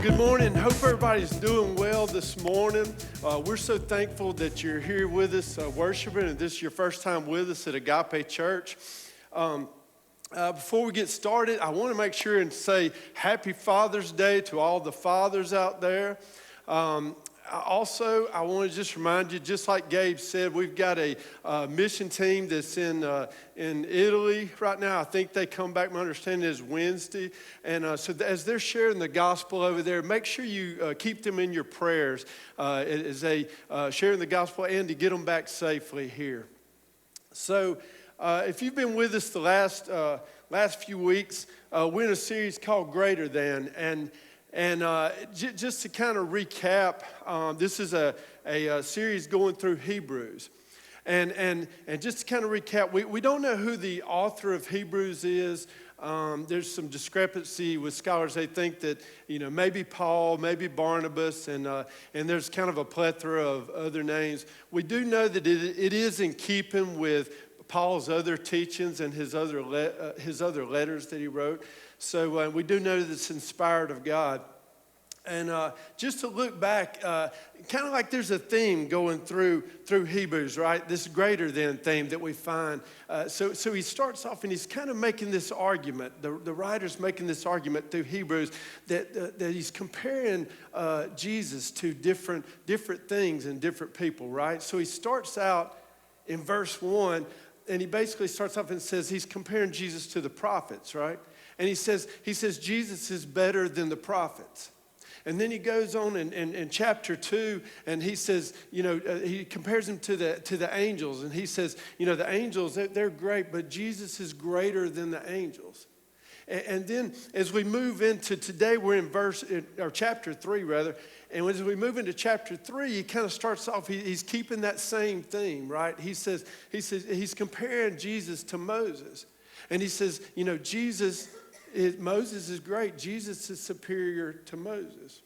Good morning. Hope everybody's doing well this morning. We're so thankful that you're here with us worshiping, and this is your first time with us at Agape Church. Before we get started, I want to make sure and say Happy Father's Day to all the fathers out there. Also, I want to just remind you, just like Gabe said, we've got a mission team that's in Italy right now. I think they come back, my understanding is Wednesday. And so as they're sharing the gospel over there, make sure you keep them in your prayers as they sharing the gospel and to get them back safely here. So if you've been with us the last few weeks, we're in a series called Greater Than. And just to kind of recap, this is a series going through Hebrews. And just to kind of recap, we don't know who the author of Hebrews is. There's some discrepancy with scholars. They think that, maybe Paul, maybe Barnabas, and there's kind of a plethora of other names. We do know that it is in keeping with Paul's other teachings and his other letters that he wrote. So we do know that it's inspired of God. And just to look back, kind of like there's a theme going through Hebrews, right? This greater than theme that we find. So he starts off and he's kind of making this argument. The writer's making this argument through Hebrews that he's comparing Jesus to different things and different people, right? So he starts out in verse 1, and he basically starts off and says he's comparing Jesus to the prophets, right? And he says Jesus is better than the prophets. And then he goes on in chapter 2, and he says, he compares him to the angels. And he says, the angels, they're great, but Jesus is greater than the angels. And then as we move into today, we're in chapter 3, rather. And as we move into chapter 3, he kind of starts off, he's keeping that same theme, right? He says he's comparing Jesus to Moses. And he says, Moses is great. Jesus is superior to Moses.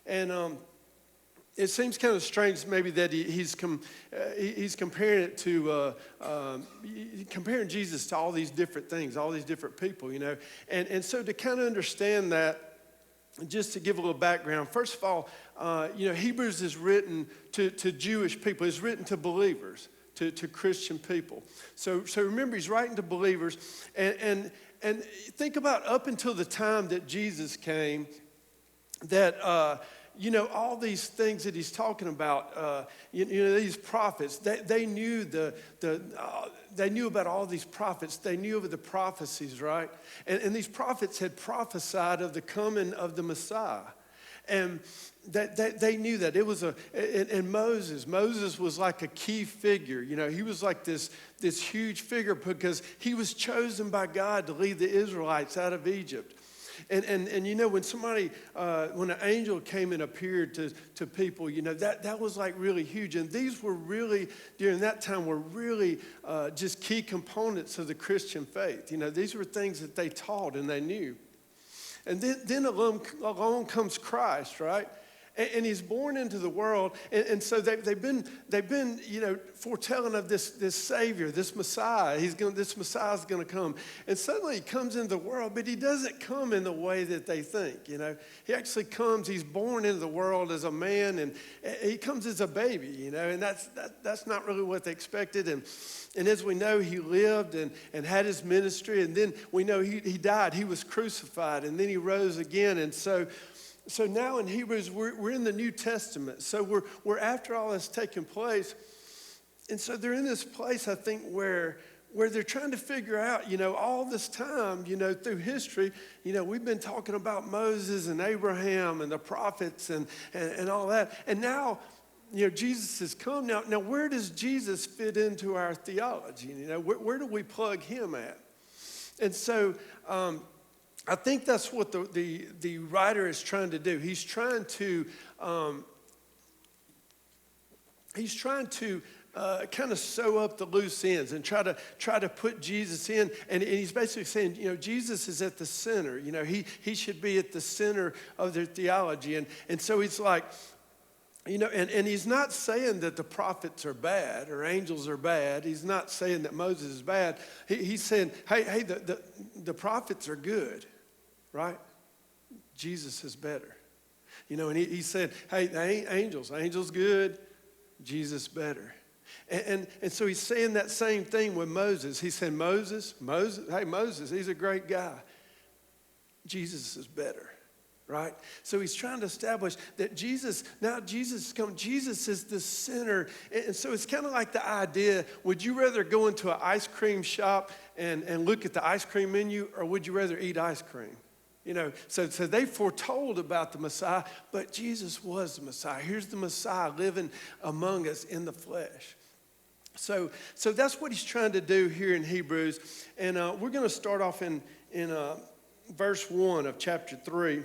And it seems kind of strange maybe that he's comparing it to, comparing Jesus to all these different things, all these different people, And so to kind of understand that, just to give a little background, first of all, Hebrews is written to Jewish people. It's written to believers, to Christian people. So remember, he's writing to believers. And think about up until the time that Jesus came, that, all these things that he's talking about, these prophets, they knew they knew about all these prophets. They knew of the prophecies, right? And these prophets had prophesied of the coming of the Messiah. And that they knew that. It was and Moses was like a key figure. He was like this huge figure because he was chosen by God to lead the Israelites out of Egypt. And when an angel came and appeared to people, that was like really huge. And these were really, during that time, were really just key components of the Christian faith. These were things that they taught and they knew. And then along comes Christ, right? And he's born into the world, and so they've been foretelling of this Savior, this Messiah. This Messiah's going to come, and suddenly he comes into the world, but he doesn't come in the way that they think. He actually comes. He's born into the world as a man, and he comes as a baby. And that's not really what they expected. And as we know, he lived and had his ministry, and then we know he died. He was crucified, and then he rose again, and so now in Hebrews, we're in the New Testament. So we're after all that's taking place. And so they're in this place, I think, where they're trying to figure out, all this time, through history, we've been talking about Moses and Abraham and the prophets and all that. And now, Jesus has come. Now where does Jesus fit into our theology? Where do we plug him at? And so, I think that's what the writer is trying to do. He's trying to kind of sew up the loose ends and try to put Jesus in. And he's basically saying, Jesus is at the center. He should be at the center of their theology. And so he's like, and he's not saying that the prophets are bad or angels are bad. He's not saying that Moses is bad. He's saying, hey, the prophets are good. Right? Jesus is better. You know, and he said, hey, angels good, Jesus better. And so he's saying that same thing with Moses. He said, Moses, hey, Moses, he's a great guy. Jesus is better, right? So he's trying to establish that Jesus is coming. Jesus is the center. And so it's kind of like the idea, would you rather go into an ice cream shop and look at the ice cream menu, or would you rather eat ice cream? You know, so they foretold about the Messiah, but Jesus was the Messiah. Here's the Messiah living among us in the flesh. So that's what he's trying to do here in Hebrews. And we're going to start off in verse 1 of chapter 3,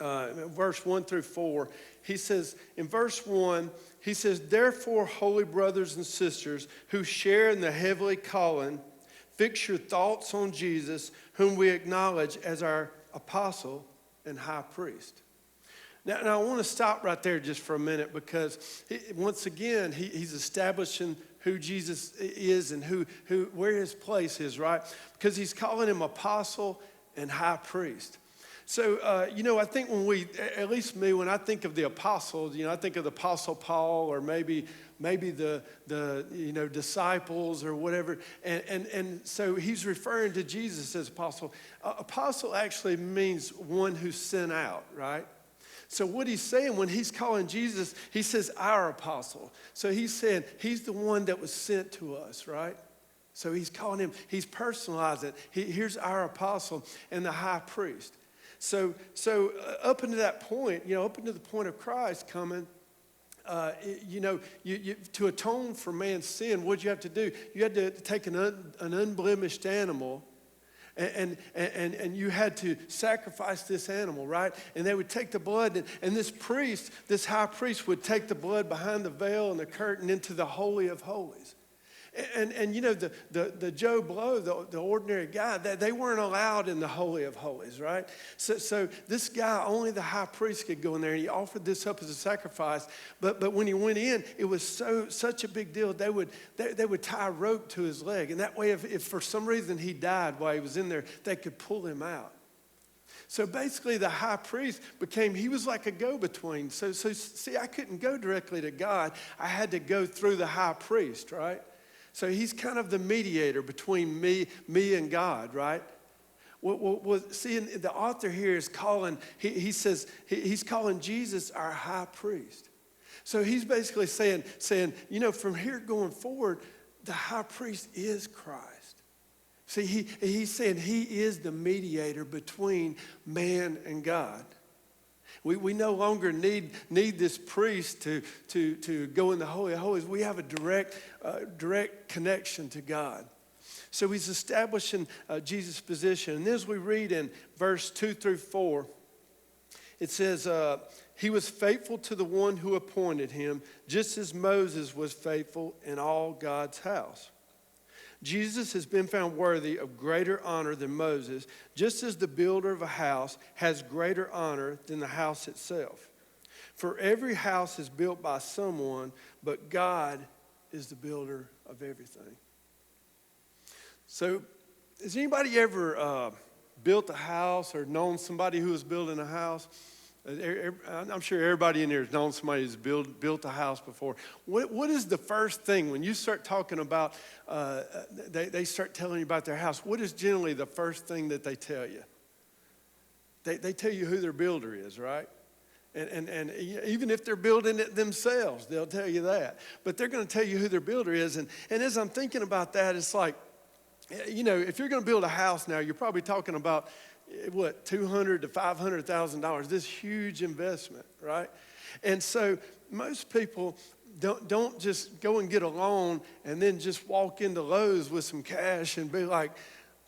verse 1 through 4. He says, in verse 1, he says, therefore, holy brothers and sisters who share in the heavenly calling, fix your thoughts on Jesus, whom we acknowledge as our apostle and high priest. Now I want to stop right there just for a minute, because once again, he's establishing who Jesus is and where his place is, right? Because he's calling him apostle and high priest. So, you know, I think at least me, when I think of the apostles, you know, I think of the Apostle Paul, or maybe the you know, disciples or whatever. And so he's referring to Jesus as apostle. Apostle actually means one who's sent out, right? So what he's saying when he's calling Jesus, he says our apostle. So he's saying he's the one that was sent to us, right? So he's calling him, he's personalized it. Here's our apostle and the high priest. So up until that point, you know, up until the point of Christ coming, you know, to atone for man's sin, what'd you have to do? You had to take an unblemished animal, and you had to sacrifice this animal, right? And they would take the blood, and this high priest would take the blood behind the veil and the curtain into the Holy of Holies. And you know, the Joe Blow, the ordinary guy, they weren't allowed in the Holy of Holies, right? So this guy, only the high priest could go in there, and he offered this up as a sacrifice. But when he went in, it was such a big deal. They would tie a rope to his leg, and that way, if for some reason he died while he was in there, they could pull him out. So basically, the high priest he was like a go-between. So see, I couldn't go directly to God. I had to go through the high priest, right? So he's kind of the mediator between me and God, right? Well, see, the author here is calling, he says, he's calling Jesus our high priest. So he's basically saying, you know, from here going forward, the high priest is Christ. See, he's saying he is the mediator between man and God. We no longer need this priest to go in the Holy of Holies. We have a direct connection to God. So he's establishing Jesus' position. And as we read in verse 2 through 4, it says, he was faithful to the one who appointed him, just as Moses was faithful in all God's house. Jesus has been found worthy of greater honor than Moses, just as the builder of a house has greater honor than the house itself. For every house is built by someone, but God is the builder of everything. So, has anybody ever built a house or known somebody who was building a house? I'm sure everybody in here has known somebody who's built a house before. What is the first thing when you start talking about, they start telling you about their house, what is generally the first thing that they tell you? They tell you who their builder is, right? And even if they're building it themselves, they'll tell you that. But they're going to tell you who their builder is. And as I'm thinking about that, it's like, you know, if you're going to build a house now, you're probably talking about, what, $200,000 to $500,000, this huge investment, right? And so most people don't just go and get a loan and then just walk into Lowe's with some cash and be like,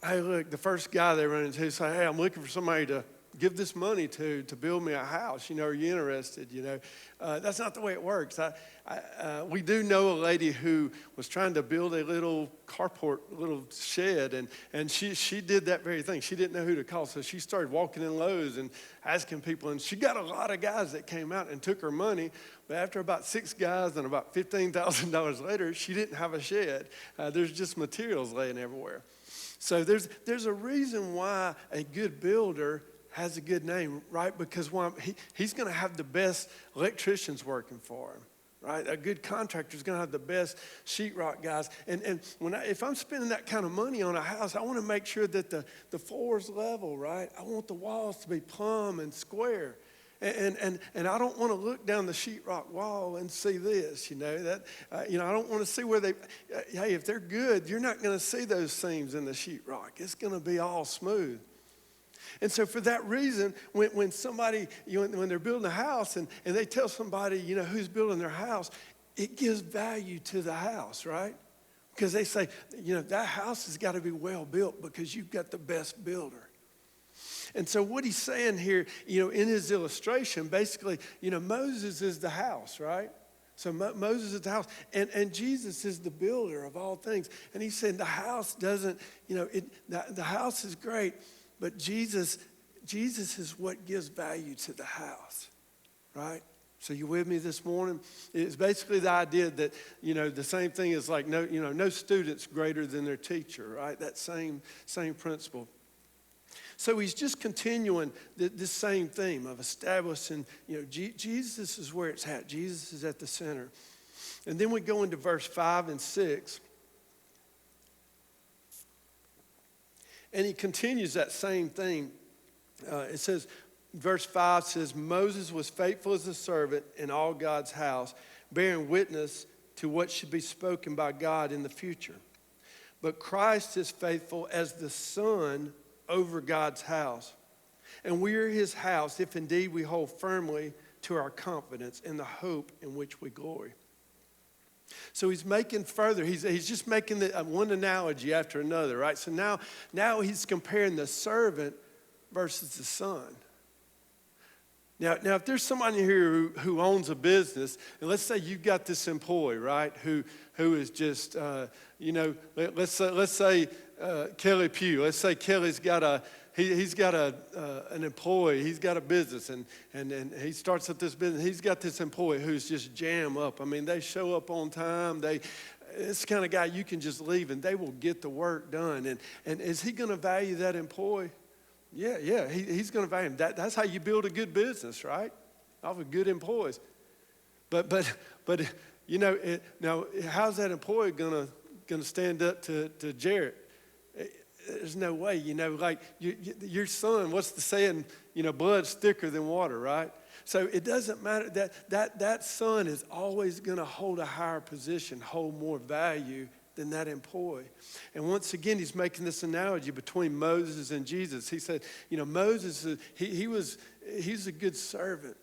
hey, look, the first guy they run into say, hey, I'm looking for somebody to give this money to build me a house. You know, are you interested? You know, that's not the way it works. We do know a lady who was trying to build a little carport, little shed, and she did that very thing. She didn't know who to call, so she started walking in Lowe's and asking people, and she got a lot of guys that came out and took her money. But after about 6 guys and about $15,000 later, she didn't have a shed. There's just materials laying everywhere. So there's a reason why a good builder has a good name, right? Because he's going to have the best electricians working for him, right? A good contractor is going to have the best sheetrock guys. And if I'm spending that kind of money on a house, I want to make sure that the floor's level, right? I want the walls to be plumb and square. And I don't want to look down the sheetrock wall and see this, that, I don't want to see where hey, if they're good, you're not going to see those seams in the sheetrock. It's going to be all smooth. And so for that reason, when somebody, when they're building a house and they tell somebody, who's building their house, it gives value to the house, right? Because they say, that house has got to be well built because you've got the best builder. And so what he's saying here, in his illustration, basically, Moses is the house, right? So Moses is the house, and Jesus is the builder of all things. And he's saying the house doesn't, the house is great, but Jesus is what gives value to the house, right? So you with me this morning? It's basically the idea that, the same thing is like no student's greater than their teacher, right? That same principle. So he's just continuing this same theme of establishing, Jesus is where it's at. Jesus is at the center. And then we go into verse 5 and 6. And he continues that same thing. It says, verse 5 says, Moses was faithful as a servant in all God's house, bearing witness to what should be spoken by God in the future. But Christ is faithful as the Son over God's house. And we are his house if indeed we hold firmly to our confidence in the hope in which we glory. So he's making further, he's just making one analogy after another, right? So now he's comparing the servant versus the son. Now if there's somebody here who owns a business, and let's say you've got this employee, right, who is just, let's say Kelly Pugh. Let's say Kelly's got he's got an employee. He's got a business, and he starts up this business. He's got this employee who's just jam up. I mean, they show up on time. It's the kind of guy you can just leave, and they will get the work done. And is he going to value that employee? Yeah, he's going to value him. That's how you build a good business, right? Off of good employees. But now how's that employee going to stand up to Jarrett? There's no way, like your son, what's the saying, blood's thicker than water, right? So it doesn't matter that son is always going to hold a higher position, hold more value than that employee. And once again, he's making this analogy between Moses and Jesus. He said, Moses, he's a good servant,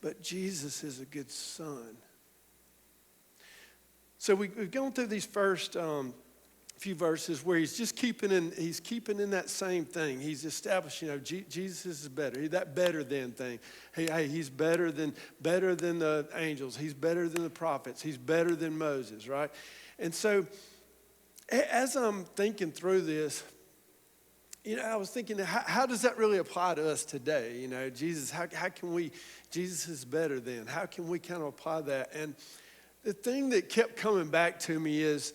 but Jesus is a good son. So we've gone through these first few verses where he's just keeping in that same thing. He's establishing, Jesus is better. That better than thing. Hey, he's better than the angels. He's better than the prophets. He's better than Moses, right? And so as I'm thinking through this, I was thinking, how does that really apply to us today? Jesus, how can we, Jesus is better than. How can we kind of apply that? And the thing that kept coming back to me is,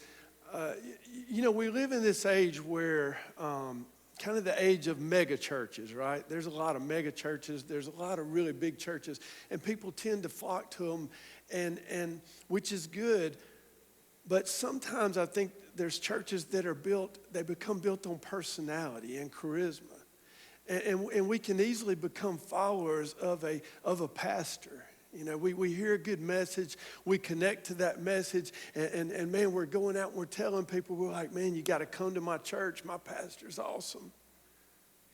we live in this age where kind of the age of mega churches, right? There's a lot of mega churches. There's a lot of really big churches, and people tend to flock to them, and which is good. But sometimes I think there's churches that they become built on personality and charisma. And we can easily become followers of a pastor. We hear a good message, we connect to that message, and man, we're going out and we're telling people, we're like, man, you got to come to my church. My pastor's awesome.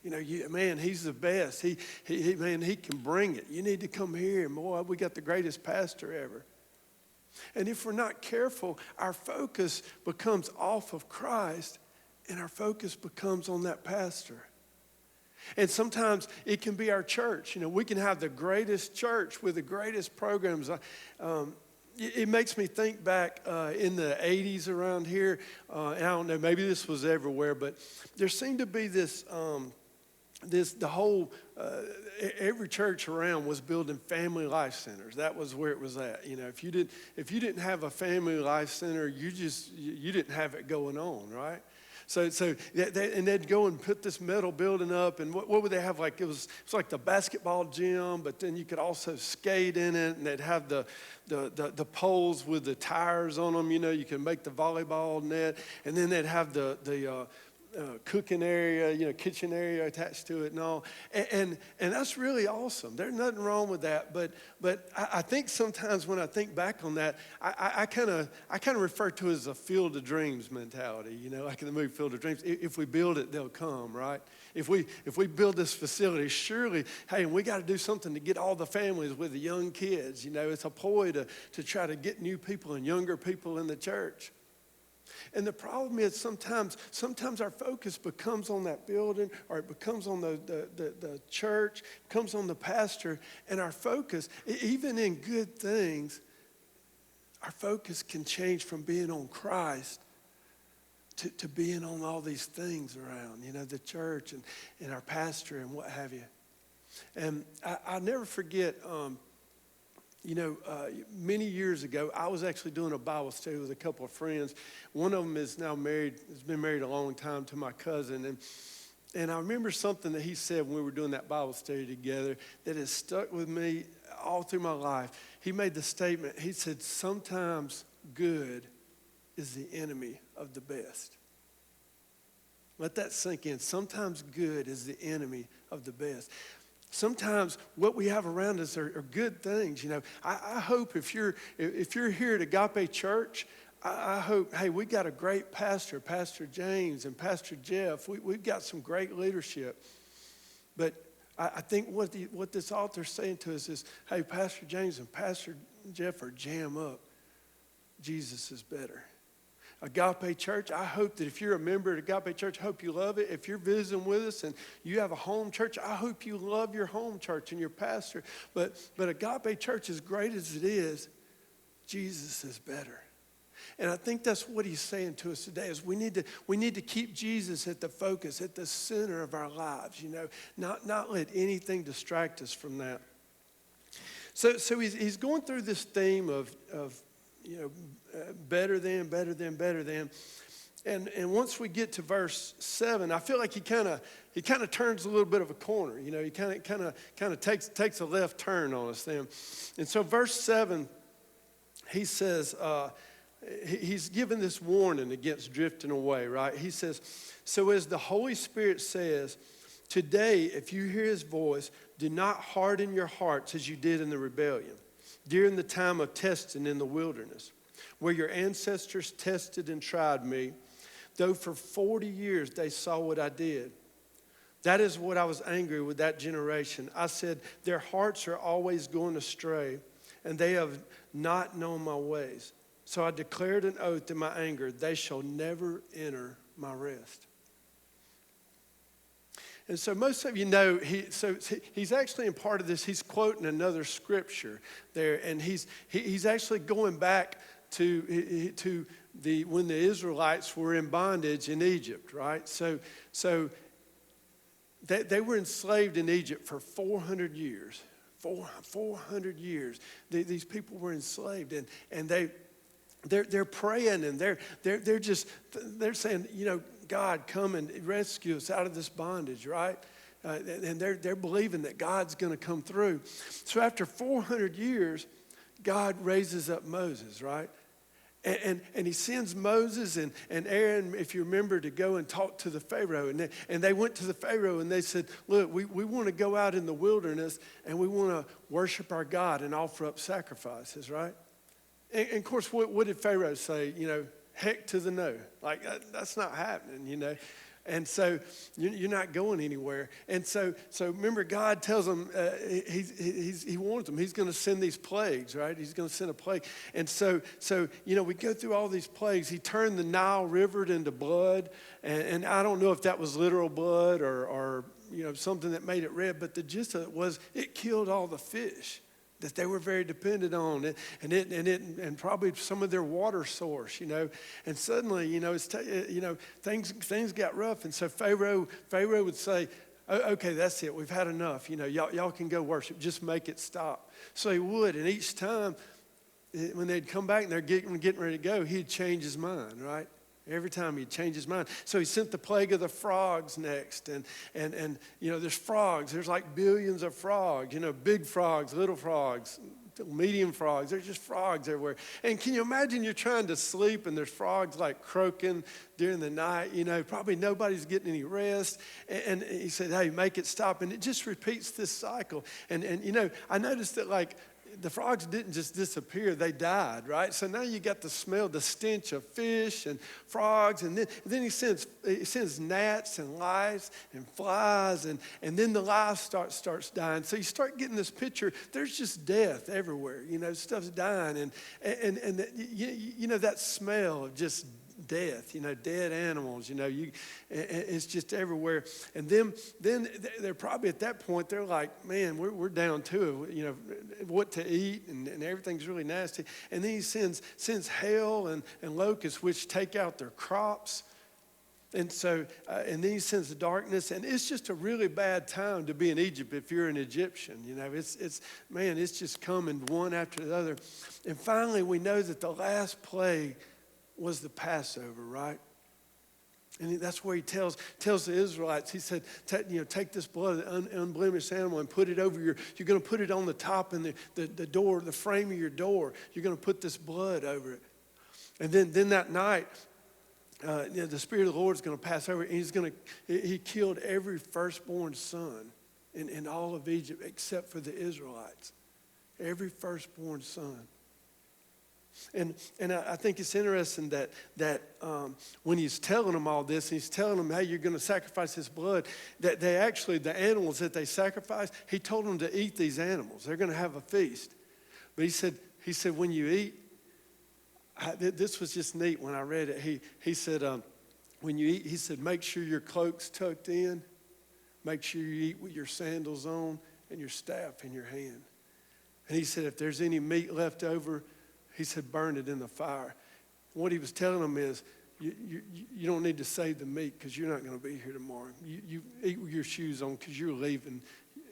Man, he's the best. He can bring it. You need to come here. And boy, we got the greatest pastor ever. And if we're not careful, our focus becomes off of Christ, and our focus becomes on that pastor. And sometimes it can be our church. We can have the greatest church with the greatest programs. It makes me think back in the 80s around here. And I don't know, maybe this was everywhere, but there seemed to be this the whole every church around was building family life centers. That was where it was at. You know, if you didn't have a family life center, you didn't have it going on, right? So and they'd go and put this metal building up, and what would they have? Like it was like the basketball gym, but then you could also skate in it, and they'd have the poles with the tires on them. You know, you can make the volleyball net, and then they'd have the cooking area, you know, kitchen area attached to it and all. And that's really awesome. There's nothing wrong with that. But I think sometimes when I think back on that, I kind of refer to it as a Field of Dreams mentality, you know, like in the movie Field of Dreams. If we build it, they'll come, right? If we build this facility, surely, hey, we got to do something to get all the families with the young kids. You know, it's a ploy to try to get new people and younger people in the church. And the problem is sometimes our focus becomes on that building, or it becomes on the church, becomes on the pastor, and our focus, even in good things, our focus can change from being on Christ to being on all these things around, you know, the church and our pastor and what have you. And I'll never forget, many years ago, I was actually doing a Bible study with a couple of friends. One of them is now married, has been married a long time, to my cousin. And I remember something that he said when we were doing that Bible study together that has stuck with me all through my life. He made the statement, he said, sometimes good is the enemy of the best. Let that sink in. Sometimes good is the enemy of the best. Sometimes what we have around us are good things. You know, I hope if you're here at Agape Church, I hope, hey, we got a great pastor, Pastor James and Pastor Jeff. We've got some great leadership. But I think what this author's saying to us is, hey, Pastor James and Pastor Jeff are jam up. Jesus is better. Agape Church, I hope that if you're a member at Agape Church, I hope you love it. If you're visiting with us and you have a home church, I hope you love your home church and your pastor. But Agape Church, as great as it is, Jesus is better. And I think that's what he's saying to us today, is we need to keep Jesus at the focus, at the center of our lives, you know, not let anything distract us from that. So he's going through this theme of you know, better than. And once we get to verse 7, I feel like he kind of turns a little bit of a corner. You know, he kind of takes a left turn on us then. And so verse 7, he says, he's given this warning against drifting away, right? He says, so as the Holy Spirit says, today, if you hear his voice, do not harden your hearts as you did in the rebellion, during the time of testing in the wilderness, where your ancestors tested and tried me, though for 40 years they saw what I did. That is what I was angry with that generation. I said, their hearts are always going astray, and they have not known my ways. So I declared an oath in my anger, they shall never enter my rest. And so most of you know, he's actually in part of this, he's quoting another scripture there, and he's actually going back to when the Israelites were in bondage in Egypt, right? So they were enslaved in Egypt for 400 years. 400 years. These people were enslaved, and they're praying, and they're saying, you know, God, come and rescue us out of this bondage, right? And they're believing that God's going to come through. So after 400 years, God raises up Moses, right? And he sends Moses and Aaron, if you remember, to go and talk to the Pharaoh. And they went to the Pharaoh and they said, look, we want to go out in the wilderness and we want to worship our God and offer up sacrifices, right? And of course, what did Pharaoh say? You know, heck to the no. Like, that's not happening, you know. And so you're not going anywhere. And so remember, God tells them, he warns them, he's going to send these plagues, right? He's going to send a plague. And so you know, we go through all these plagues. He turned the Nile River into blood. And I don't know if that was literal blood or you know, something that made it red. But the gist of it was it killed all the fish that they were very dependent on, and probably some of their water source, you know. And suddenly, you know, things got rough, and so Pharaoh would say, Okay, that's it. We've had enough. Y'all can go worship. Just make it stop. So he would. And each time when they'd come back and they're getting ready to go, he'd change his mind, right? Every time he'd change his mind. So he sent the plague of the frogs next. And there's frogs. There's like billions of frogs. Big frogs, little frogs, medium frogs. There's just frogs everywhere. And can you imagine you're trying to sleep and there's frogs like croaking during the night? Probably nobody's getting any rest. And he said, hey, make it stop. And it just repeats this cycle. And I noticed that like the frogs didn't just disappear, they died, right? So now you got the smell, the stench of fish and frogs, and then he sends gnats and lice and flies, and then the life starts dying. So you start getting this picture, there's just death everywhere, stuff's dying, and that smell of just death, dead animals, it's just everywhere. And then they're probably at that point, they're like, man, we're down to it, what to eat, and everything's really nasty. And then he sends hail and locusts, which take out their crops. And so, and then he sends the darkness, and it's just a really bad time to be in Egypt if you're an Egyptian. It's just coming one after the other. And finally, we know that the last plague was the Passover, right? And that's where he tells the Israelites, he said, take this blood of the unblemished animal and put it over you're going to put it on the top and the door, the frame of your door. You're going to put this blood over it. And then that night, the Spirit of the Lord is going to pass over, and he killed every firstborn son in all of Egypt except for the Israelites. Every firstborn son. And I think it's interesting that when he's telling them all this, and he's telling them, hey, you're going to sacrifice this blood, that they actually, the animals that they sacrifice, he told them to eat these animals. They're going to have a feast. But he said, when you eat, this was just neat when I read it. He said, when you eat, he said, make sure your cloak's tucked in. Make sure you eat with your sandals on and your staff in your hand. And he said, if there's any meat left over, he said, burn it in the fire. What he was telling them is, you don't need to save the meat because you're not going to be here tomorrow. You eat with your shoes on because you're leaving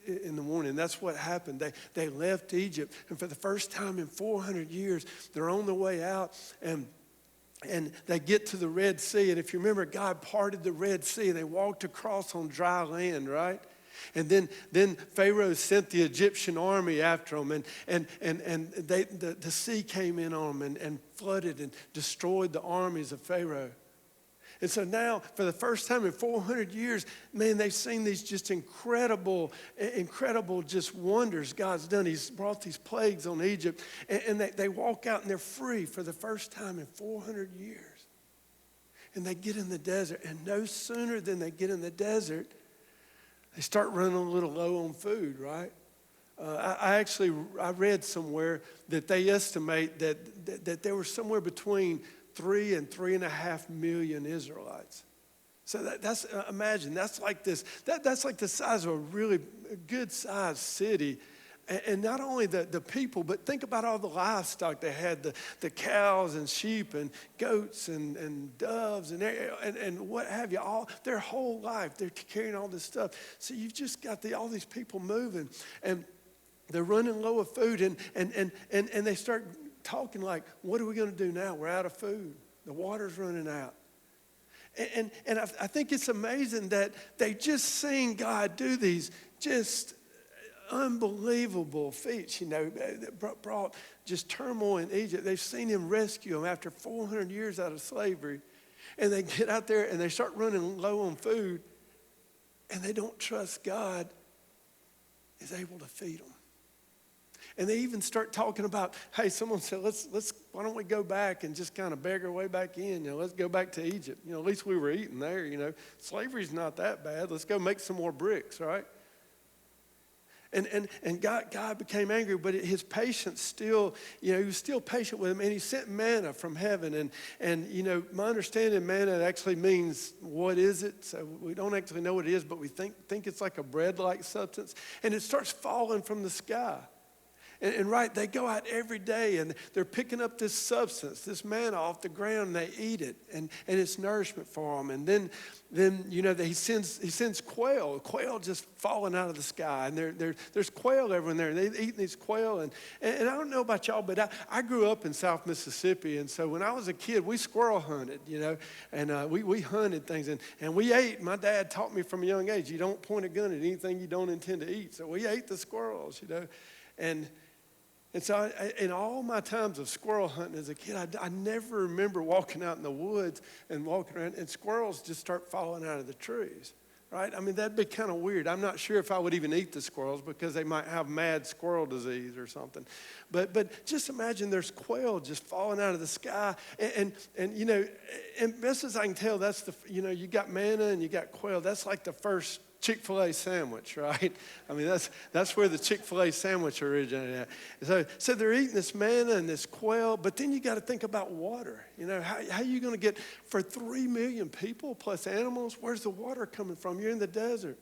in the morning. That's what happened. They left Egypt, and for the first time in 400 years, they're on the way out, and they get to the Red Sea. And if you remember, God parted the Red Sea, and they walked across on dry land, right? And then Pharaoh sent the Egyptian army after them, and the sea came in on them and flooded and destroyed the armies of Pharaoh. And so now, for the first time in 400 years, man, they've seen these just incredible just wonders God's done. He's brought these plagues on Egypt, and they walk out and they're free for the first time in 400 years. And they get in the desert, and no sooner than they get in the desert, they start running a little low on food, right? I read somewhere that they estimate that there were somewhere between 3 and 3.5 million Israelites. So that's imagine that's like this. That's like the size of a really good sized city. And not only the people, but think about all the livestock they had, the cows and sheep and goats and doves and what have you, all their whole life, they're carrying all this stuff. So you've just got all these people moving, and they're running low of food, and they start talking like, what are we going to do now? We're out of food. The water's running out. And I think it's amazing that they just seen God do these just unbelievable feats, that brought just turmoil in Egypt. They've seen him rescue them after 400 years out of slavery. And they get out there and they start running low on food, and they don't trust God is able to feed them. And they even start talking about, hey, someone said, why don't we go back and just kind of beg our way back in? Let's go back to Egypt. At least we were eating there, Slavery's not that bad. Let's go make some more bricks, right? And God became angry, but his patience still, he was still patient with him, and he sent manna from heaven. And my understanding, manna actually means, what is it? So we don't actually know what it is, but we think it's like a bread-like substance. And it starts falling from the sky. And right, they go out every day and they're picking up this substance, this manna off the ground, and they eat it, and it's nourishment for them. And then he sends quail just falling out of the sky, and there's quail everywhere. They're eating these quail, and I don't know about y'all, but I grew up in South Mississippi, and so when I was a kid, we squirrel hunted, and we hunted things, and we ate. My dad taught me from a young age, you don't point a gun at anything you don't intend to eat. So we ate the squirrels, And so in all my times of squirrel hunting as a kid, I never remember walking out in the woods and walking around and squirrels just start falling out of the trees, right? I mean, that'd be kind of weird. I'm not sure if I would even eat the squirrels because they might have mad squirrel disease or something. But just imagine there's quail just falling out of the sky. And best as I can tell, that's you got manna and you got quail. That's like the first Chick-fil-A sandwich, right? I mean, that's where the Chick-fil-A sandwich originated at. So they're eating this manna and this quail, but then you got to think about water. How are you going to get, for 3 million people plus animals, where's the water coming from? You're in the desert.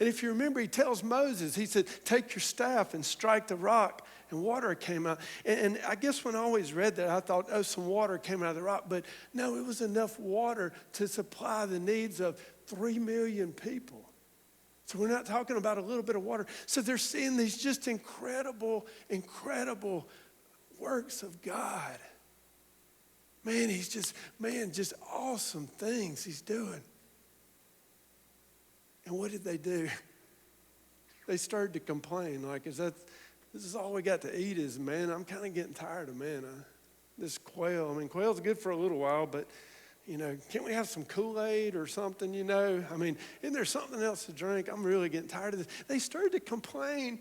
And if you remember, he tells Moses, he said, take your staff and strike the rock, and water came out. And I guess when I always read that, I thought, some water came out of the rock. But no, it was enough water to supply the needs of 3 million people. So we're not talking about a little bit of water. So they're seeing these just incredible, incredible works of God. Man, just awesome things he's doing. And what did they do? They started to complain, like, this is all we got to eat is manna. I'm kind of getting tired of manna. This quail, quail's good for a little while, but can't we have some Kool-Aid or something, isn't there something else to drink? I'm really getting tired of this. They started to complain,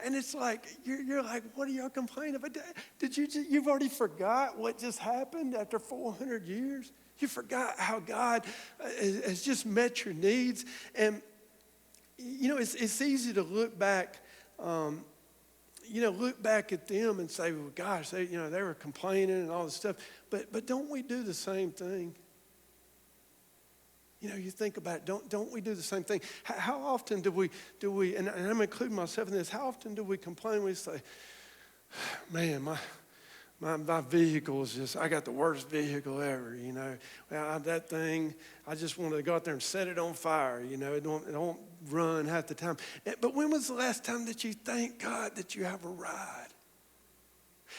and it's like, you're like, what are y'all complaining about? You've already forgot what just happened after 400 years? You forgot how God has just met your needs. And, it's easy to look back, look back at them and say, well, gosh, they were complaining and all this stuff. But don't we do the same thing? You think about it, don't we do the same thing? How often do we, and I'm including myself in this, how often do we complain? We say, man, my vehicle is just, I got the worst vehicle ever, Well, that thing, I just want to go out there and set it on fire, it don't run half the time. But when was the last time that you thank God that you have a ride?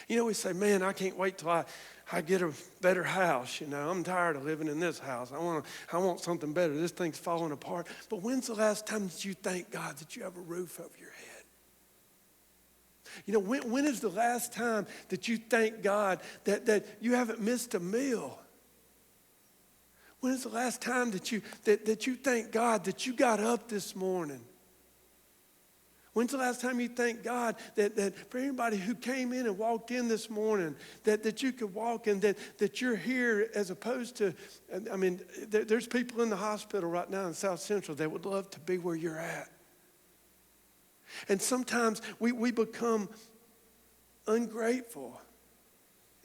We say, man, I can't wait till I get a better house. I'm tired of living in this house. I want something better. This thing's falling apart. But when's the last time that you thank God that you have a roof over your head? When is the last time that you thank God that you haven't missed a meal? When is the last time that you thank God that you got up this morning? When's the last time you thank God that for anybody who came in and walked in this morning, that you could walk and that you're here as opposed to, there's people in the hospital right now in South Central that would love to be where you're at. And sometimes we become ungrateful.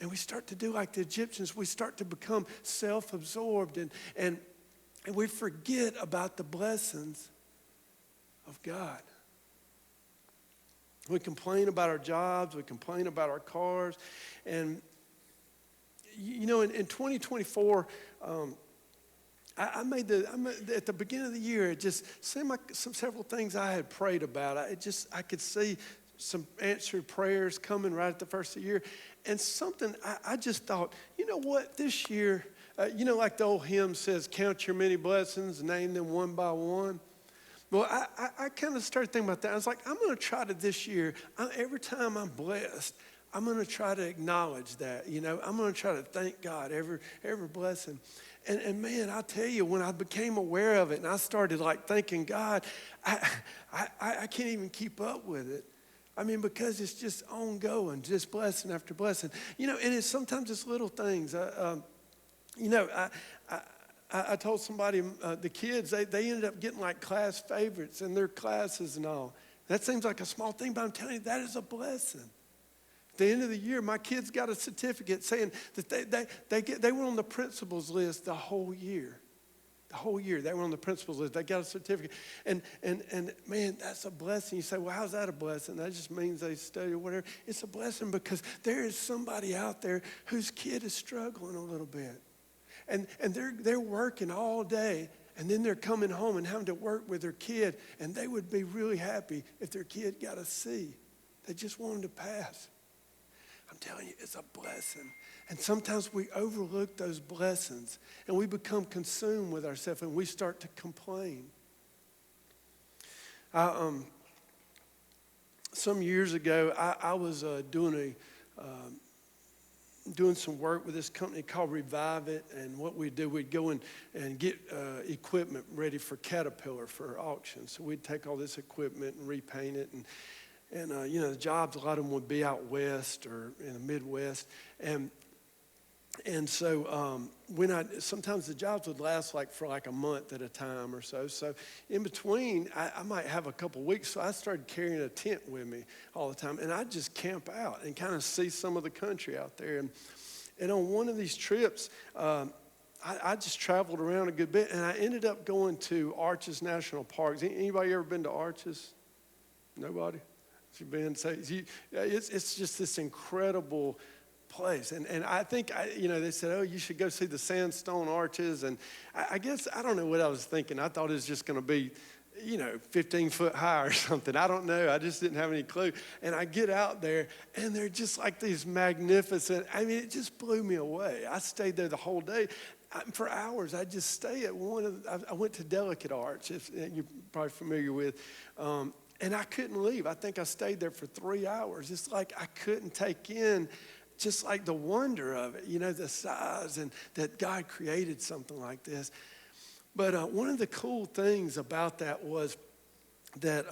And we start to do like the Egyptians. We start to become self-absorbed and we forget about the blessings of God. We complain about our jobs. We complain about our cars. And, in 2024, I made at the beginning of the year, it just seemed like several things I had prayed about. I could see some answered prayers coming right at the first of the year. And something, I just thought, you know what, this year, like the old hymn says, count your many blessings, name them one by one. Well, I kind of started thinking about that. I was like, I'm going to try to this year, every time I'm blessed, I'm going to try to acknowledge that, I'm going to try to thank God every blessing. And man, I tell you, when I became aware of it and I started like thanking God, I can't even keep up with it. Because it's just ongoing, just blessing after blessing. And sometimes it's little things. I told somebody, the kids, they ended up getting like class favorites in their classes and all. That seems like a small thing, but I'm telling you, that is a blessing. At the end of the year, my kids got a certificate saying that they were on the principal's list the whole year. The whole year. They were on the principal's list. They got a certificate. And man, that's a blessing. You say, well, how's that a blessing? That just means they study or whatever. It's a blessing because there is somebody out there whose kid is struggling a little bit. And they're working all day, and then they're coming home and having to work with their kid, and they would be really happy if their kid got a C. They just wanted to pass. I'm telling you, it's a blessing. And sometimes we overlook those blessings, and we become consumed with ourselves, and we start to complain. Some years ago, I was doing some work with this company called Revive It, and what we'd do, we'd go in and get equipment ready for Caterpillar for auction. So we'd take all this equipment and repaint it, and the jobs, a lot of them would be out west or in the Midwest, and so sometimes the jobs would last for a month at a time or so. So in between, I might have a couple weeks. So I started carrying a tent with me all the time, and I'd just camp out and kind of see some of the country out there. And on one of these trips, I just traveled around a good bit, and I ended up going to Arches National Park. Anybody ever been to Arches? Nobody? You've been? It's just this incredible place. And I think, they said, oh, you should go see the sandstone arches. And I guess, I don't know what I was thinking. I thought it was just going to be, 15 foot high or something. I don't know. I just didn't have any clue. And I get out there, and they're just like these magnificent, it just blew me away. I stayed there the whole day. For hours, I just stay at I went to Delicate Arch, if you're probably familiar with, and I couldn't leave. I think I stayed there for 3 hours. It's like I couldn't take in just like the wonder of it, the size and that God created something like this. But one of the cool things about that was that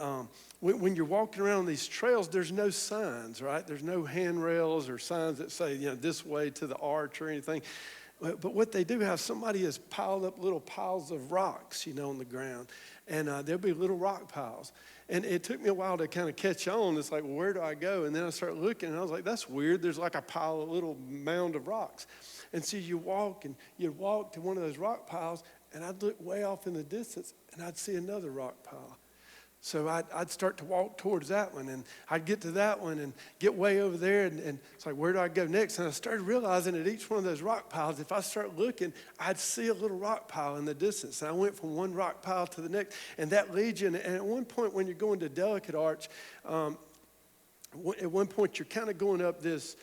when you're walking around these trails, there's no signs, right? There's no handrails or signs that say, this way to the arch or anything. But what they do have, somebody has piled up little piles of rocks, on the ground. And there'll be little rock piles. And it took me a while to kind of catch on. It's like, well, where do I go? And then I started looking, and I was like, that's weird. There's like a pile of little mound of rocks. And so you'd walk to one of those rock piles, and I'd look way off in the distance, and I'd see another rock pile. So I'd start to walk towards that one, and I'd get to that one and get way over there, and it's like, where do I go next? And I started realizing at each one of those rock piles, if I start looking, I'd see a little rock pile in the distance. And I went from one rock pile to the next, and that leads you. And at one point, when you're going to Delicate Arch, at one point, you're kind of going up this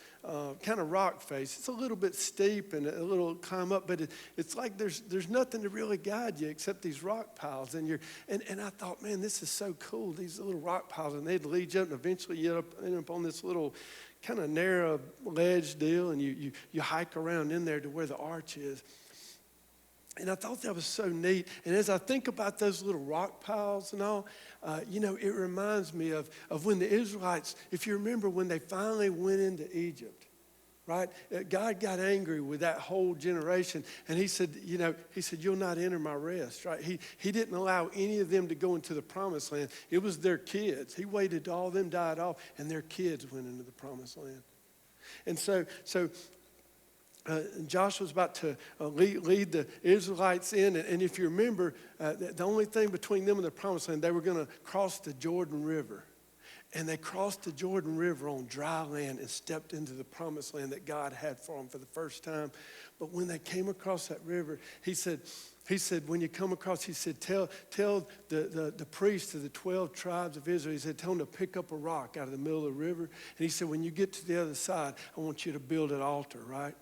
kind of rock face. It's a little bit steep and a little climb up, but it's like there's nothing to really guide you except these rock piles. And I thought, man, this is so cool, these little rock piles. And they'd lead you up, and eventually you end up on this little kind of narrow ledge deal, and you hike around in there to where the arch is. And I thought that was so neat. And as I think about those little rock piles and all, it reminds me of when the Israelites, if you remember when they finally went into Egypt, right? God got angry with that whole generation. And he said, you'll not enter my rest, right? He didn't allow any of them to go into the promised land. It was their kids. He waited till all of them died off, and their kids went into the promised land. And so Joshua's about to lead the Israelites in. And if you remember, the only thing between them and the promised land, they were going to cross the Jordan River. And they crossed the Jordan River on dry land and stepped into the promised land that God had for them for the first time. But when they came across that river, he said, when you come across, he said, tell the priests of the 12 tribes of Israel, he said, tell them to pick up a rock out of the middle of the river. And he said, when you get to the other side, I want you to build an altar, right?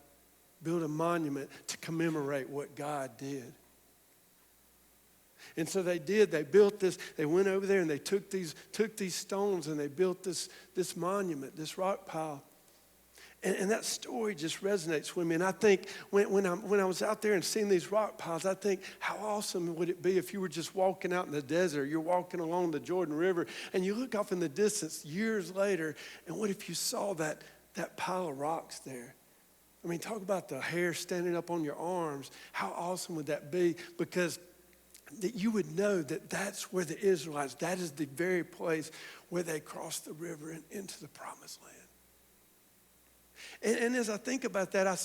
Build a monument to commemorate what God did. And so they did. They built this. They went over there and they took these stones and they built this monument, this rock pile. And that story just resonates with me. And I think when I was out there and seeing these rock piles, I think how awesome would it be if you were just walking out in the desert, you're walking along the Jordan River, and you look off in the distance years later, and what if you saw that pile of rocks there? Talk about the hair standing up on your arms. How awesome would that be? Because that you would know that that's where the Israelites, that is the very place where they crossed the river and into the promised land. And as I think about that, I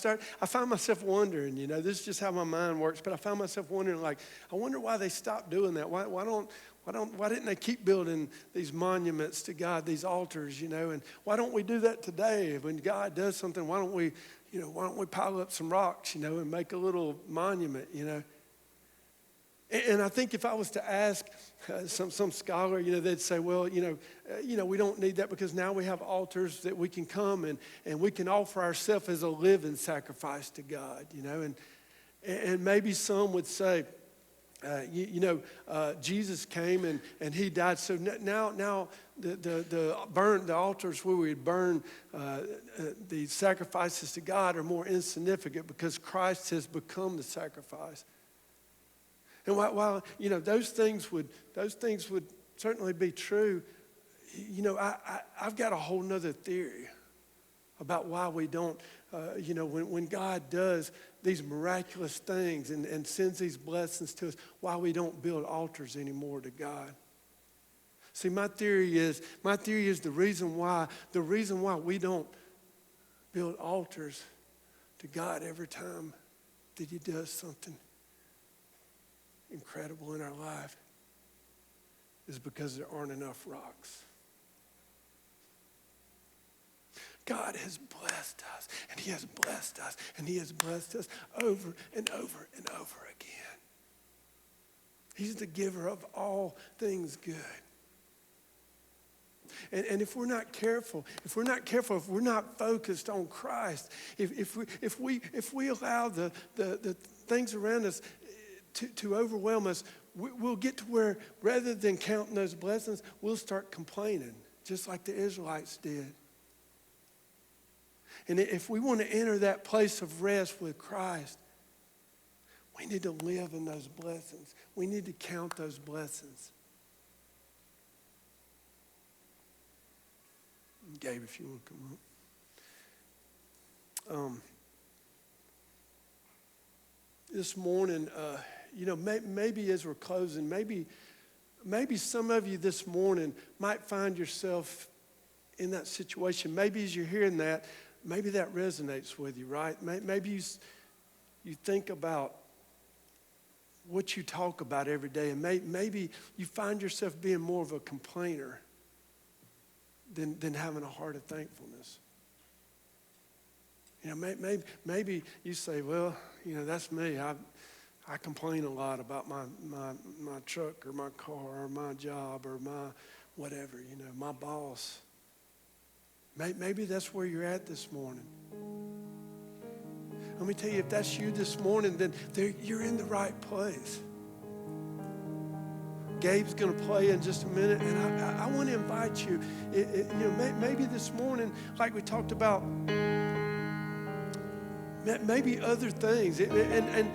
find myself wondering, this is just how my mind works, but I find myself wondering, like, I wonder why they stopped doing that. Why didn't they keep building these monuments to God, these altars, and why don't we do that today? When God does something, why don't we pile up some rocks, and make a little monument, And I think if I was to ask some scholar, they'd say, well, we don't need that because now we have altars that we can come and we can offer ourselves as a living sacrifice to God, And maybe some would say, Jesus came and he died. So now the altars where we burn the sacrifices to God are more insignificant because Christ has become the sacrifice. And while those things would certainly be true, I've got a whole nother theory about why we don't, when God does these miraculous things and sends these blessings to us, why we don't build altars anymore to God. See, my theory is the reason why we don't build altars to God every time that he does something incredible in our life is because there aren't enough rocks. God has blessed us, and he has blessed us, and he has blessed us over and over and over again. He's the giver of all things good. And if we're not careful, if we're not focused on Christ, if we allow the things around us to overwhelm us, we'll get to where rather than counting those blessings, we'll start complaining, just like the Israelites did. And if we want to enter that place of rest with Christ, we need to live in those blessings. We need to count those blessings. Gabe, if you want to come up. This morning, maybe as we're closing, maybe some of you this morning might find yourself in that situation. Maybe as you're hearing that, maybe that resonates with you, right? Maybe you think about what you talk about every day, and maybe you find yourself being more of a complainer than having a heart of thankfulness. Maybe you say, well, that's me. I complain a lot about my truck or my car or my job or my whatever, my boss. Maybe that's where you're at this morning. Let me tell you, if that's you this morning, then you're in the right place. Gabe's going to play in just a minute, and I want to invite you. Maybe this morning, like we talked about, maybe other things, and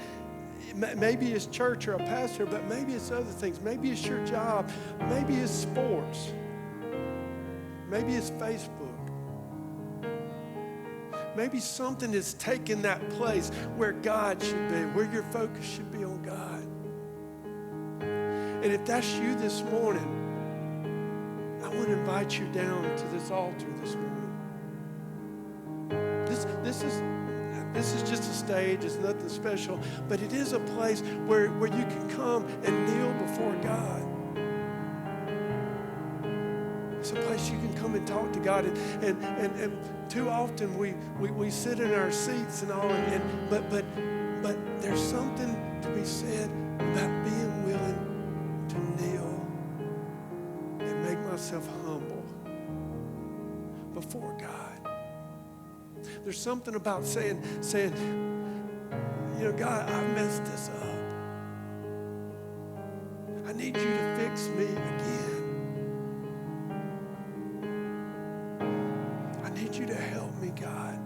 maybe it's church or a pastor, but maybe it's other things. Maybe it's your job. Maybe it's sports. Maybe it's Facebook. Maybe something is taking that place where God should be, where your focus should be on God. And if that's you this morning, I want to invite you down to this altar this morning. This is just a stage. It's nothing special, but it is a place where you can come and kneel before God. It's a place you can come and talk to God. And too often we sit in our seats and all, but there's something to be said about being willing to kneel and make myself humble before God. There's something about saying, God, I messed this up. I need you to fix me again. I need you to help me, God.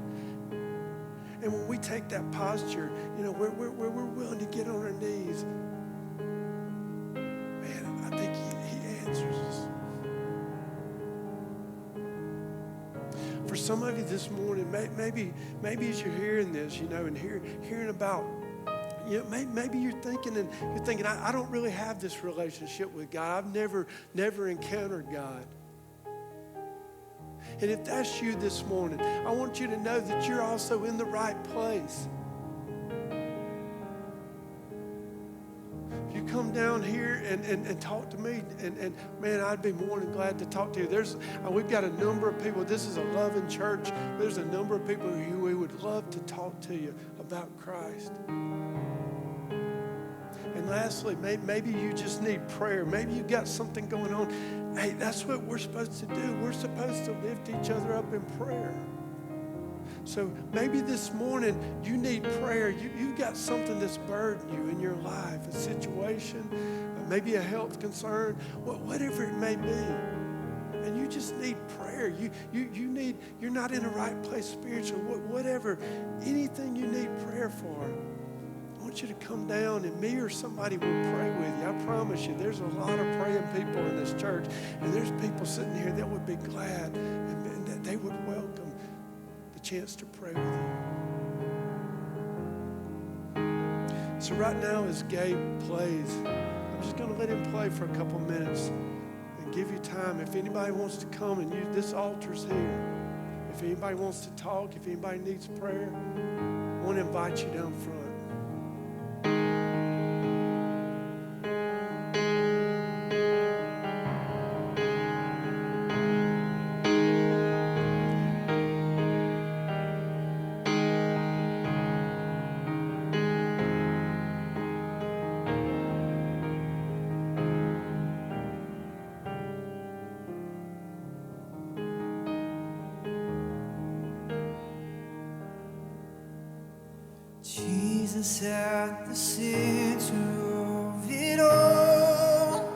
And when we take that posture, where we're willing to get on our knees, man, I think he answers us. For some of you this morning, maybe as you're hearing this, and hearing about, maybe you're thinking, I don't really have this relationship with God. I've never encountered God. And if that's you this morning, I want you to know that you're also in the right place. If you come down here and talk to me, and man, I'd be more than glad to talk to you. We've got a number of people. This is a loving church. There's a number of people who we would love to talk to you about Christ. And lastly, maybe you just need prayer. Maybe you got something going on. Hey, that's what we're supposed to do. We're supposed to lift each other up in prayer. So maybe this morning you need prayer. You've got something that's burdened you in your life, a situation, maybe a health concern, whatever it may be. And you just need prayer. You're not in the right place spiritually. Whatever, anything you need prayer for, I want you to come down and me or somebody will pray with you. I promise you, there's a lot of praying people in this church, and there's people sitting here that would be glad and that they would welcome the chance to pray with you. So right now as Gabe plays, I'm just going to let him play for a couple minutes and give you time. If anybody wants to come and this altar's here. If anybody wants to talk, if anybody needs prayer, I want to invite you down front. Jesus at the center of it all.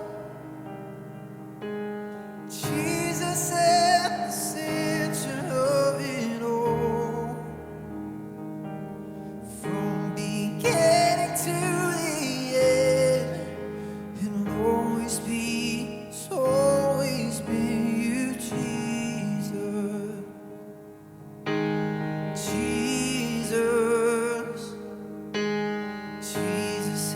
Jesus at the center of it all. From beginning to the end, it'll always be, it's always been you, Jesus. Jesus. Jesus,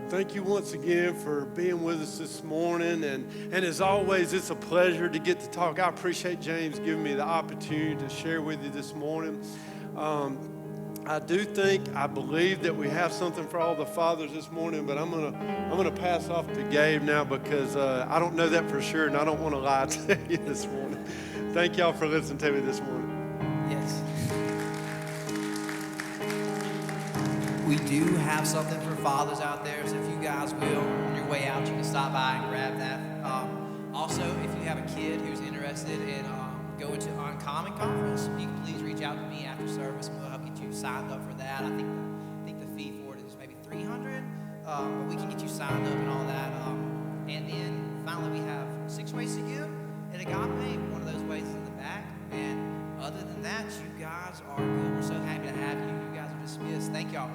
Thank you once again for being with us this morning. And as always, it's a pleasure to get to talk. I appreciate James giving me the opportunity to share with you this morning. I believe that we have something for all the fathers this morning, but I'm gonna pass off to Gabe now because I don't know that for sure, and I don't want to lie to you this morning. Thank y'all for listening to me this morning. Yes. We do have something for fathers out there, so if you guys will, on your way out, you can stop by and grab that. Also, if you have a kid who's interested in going to Uncommon Conference, you can please reach out to me after service, and we'll help get you signed up for that. I think the fee for it is maybe $300, but we can get you signed up and all that. And then finally, we have 6 ways to give at Agape. One of those ways is in the back. And other than that, you guys are good. We're so happy to have you. You guys are dismissed. Thank y'all.